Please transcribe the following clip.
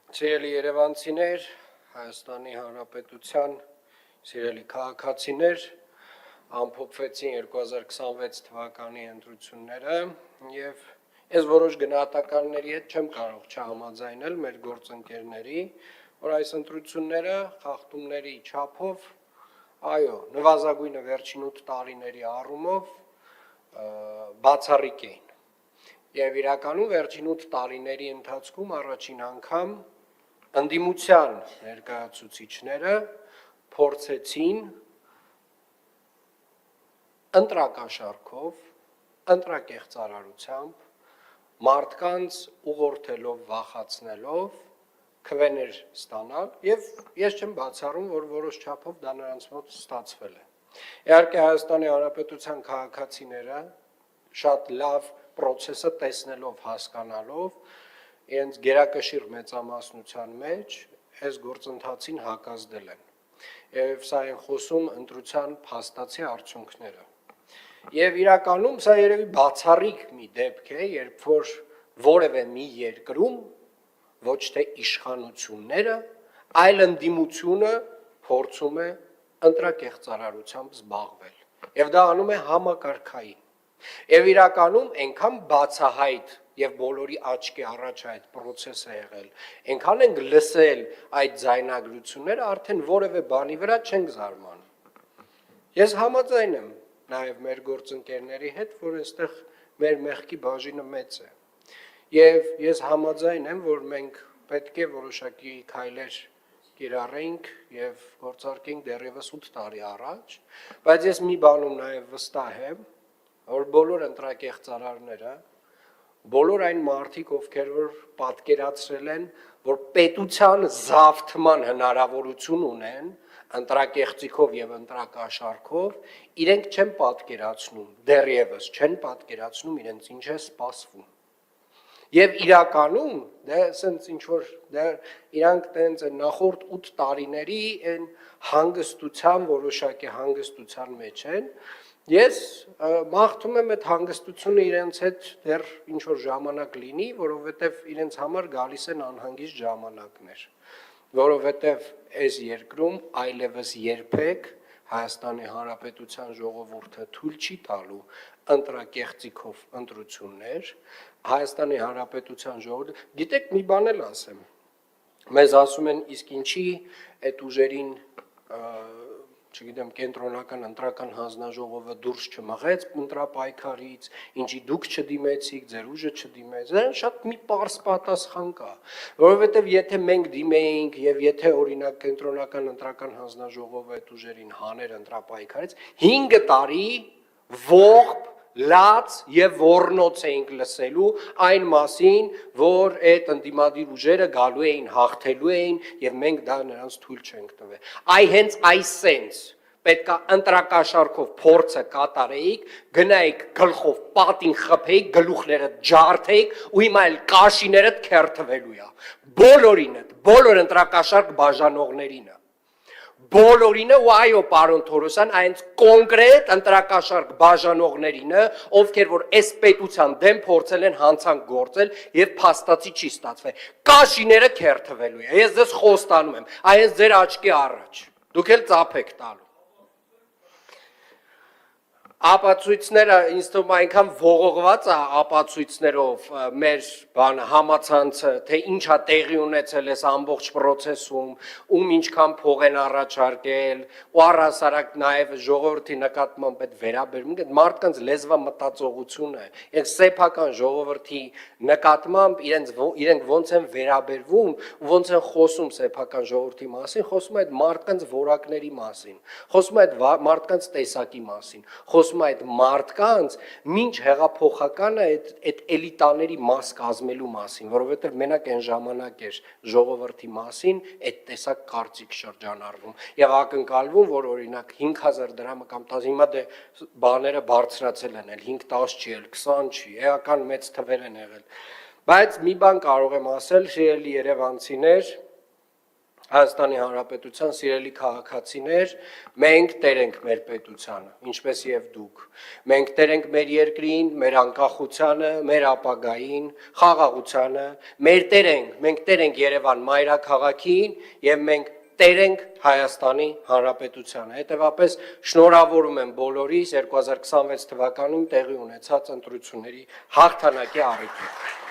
Սիրելի երևանցիներ, Հայաստանի Հանրապետության սիրելի քաղաքացիներ, ամփոփվեցին 2026 թվականի ընտրությունները եւ ես որոշ գնահատականների հետ չեմ կարող չհամաձայնել մեր գործընկերների, որ այս ընտրությունները խախտումների չափով, այո, նվազագույնը վերջին 8 տարիների առումով բացառիկ էին։ Եվ իրականում վերջին 8 տարիների ընթացքում առաջին անգամ ընդդիմության ներկայացուցիչները փորձեցին ընտրակաշառքով, ընտրակեղծարարությամբ, մարդկանց ուղղորդելով, վախացնելով քվեներ ստանալ եւ ես չեմ բացառում, որ որոշ չափով դա նրանց մոտ ստացվել է։ Իհարկե Հայաստանի Հանրապետության քաղաքացիները շատ լավ process-ը տեսնելով, հասկանալով իրենց գերակշիռ մեծամասնության մեջ այս գործընթացին հակազդել են։ Եվ սա են խոսում ընտրության փաստացի արդյունքները։ Եվ իրականում սա երևի բացառիկ մի դեպք է, երբ որ որևէ մի երկրում ոչ թե իշխանությունները, այլ ընդդիմությունը փորձում է ընտրակեղծարարությամբ զբաղվել։ Եվ դա անում է համակարգային։ Եվ իրականում այնքան բացահայտ եւ բոլորի աչքի առաջ այդ process-ը եղել, այնքան ենք լսել այդ ձայնագրությունները, արդեն որևէ բանի վրա չենք զարմանում։ Ես համաձայն եմ նաեւ մեր գործընկերների հետ, որ այստեղ մեր մեղքի բաժինը մեծ է։ Եվ ես համաձայն եմ, որ մենք պետք է որոշակի քայլեր կիրառենք եւ գործարկենք դեռևս 8 տարի առաջ, բայց ես մի բանում նաեւ վստահ եմ, որ բոլոր ընտրակեղծարարները, բոլոր այն մարդիկ, ովքեր որ պատկերացրել են, որ պետության զավթման հնարավորություն ունեն ընտրակեղծիքով եւ ընտրակաշառքով, իրենք չեն պատկերացնում, դեռևս չեն պատկերացնում իրենց ինչ է սպասվում։ Եվ իրականում, դա ասենց ինչ որ իրանք տենց են նախորդ 8 տարիների այն հանգստության, որոշակի հանգստության մեջ են, ես մաղթում եմ այդ հանգստությունը իրենց հետ դեռ ինչ որ ժամանակ լինի, որովհետև իրենց համար գալիս են անհանգիստ ժամանակներ, որովհետև այս երկրում այլևս երբեք Հայաստանի Հանրապետության ժողովուրդը թույլ չի տալու ընտրակեղծիքով ընտրություններ, Հայաստանի Հանրապետության ժողովուրդը, գիտեք մի բան էլ ասեմ, մեզ ասում են իսկ ինչի այդ ուժերին չգիտեմ, կենտրոնական ընտրական հանձնաժողովը դուրս չմղեց ընտրապայքարից, ինչի դուք չդիմեցիք, ձեր ուժը չդիմեց, դրան շատ մի պարզ պատասխան կա, որովհետև եթե մենք դիմեինք եւ եթե օրինակ կենտրոնական ընտրական հանձնաժողովը այդ ուժերին հաներ ընտրապայքարից, 5 տարի ողբ լաց եւ ոռնոց էինք լսելու այն մասին, որ այդ ընդդիմադիր ուժերը գալու էին, հաղթելու էին եւ մենք դա նրանց թույլ չենք տվել։ Այ հենց այսենց պետք է ընտրակաշառքով փորձը կատարեիք, գնայիք գլխով պատին խփեիք, գլուխները ջարդեիք ու հիմա էլ կաշիներդ քերթվելու է։ Բոլորինը, բոլոր ընտրակաշառք բաժանողներինը։ Բոլորինը ու այո պարոն Թորոսյան այնց կոնկրետ ընտրակաշառք բաժանողներինը, ովքեր որ այս պետության դեմ փորձել են հանցանք գործել եւ փաստացի չի ստացվել։ Կաշիները քերթվելու է։ Ես ձեզ խոստանում եմ, այս ձեր աչքի առաջ։ Դուք էլ ծափեք տալու։ Ապացույցները ինձ թվում այնքան ողողված է ապացույցներով մեր բանը համացանցը, թե ինչա տեղի ունեցել այս ամբողջ process-ում, ում ինչքան փող են առաջարկել, ու առհասարակ նաև ժողովրդի նկատմամբ այդ վերաբերմունքը, մարդկանց լեզվա մտածողությունը, իրենք սեփական ժողովրդի նկատմամբ իրենք ոնց են վերաբերվում, ոնց են խոսում սեփական ժողովրդի մասին, խոսում այդ մարդկանց որակների մասին, խոսում այդ մարդկանց տեսակի մասին, խոսում այդ մարդկանց մինչ հեղափոխականը այդ էլիտաների մաս կազմելու մասին, որովհետև մենակ այն ժամանակ էր ժողովրդի մասին այդ տեսակ կարծիք շրջանառվում եւ ակնկալվում, որ օրինակ 5000 դրամը կամ 10 հիմա դե բաները բարձրացել են, 5-10 չի, 20 չի, էական մեծ թվեր են եղել, բայց մի բան կարող եմ ասել, շիրելի երևանցիներ, Հայաստանի Հանրապետության սիրելի քաղաքացիներ, մենք տեր ենք մեր պետությանը, ինչպես եւ դուք։ Մենք տեր ենք մեր երկրին, մեր անկախությանը, մեր ապագային, խաղաղությանը, մենք տեր ենք Երևան մայրաքաղաքին եւ մենք տեր ենք Հայաստանի Հանրապետությանը։ Հետևաբար շնորհավորում եմ բոլորիս 2026 թվականին տեղի ունեցած ընտրությունների հաղթանակի առիթով։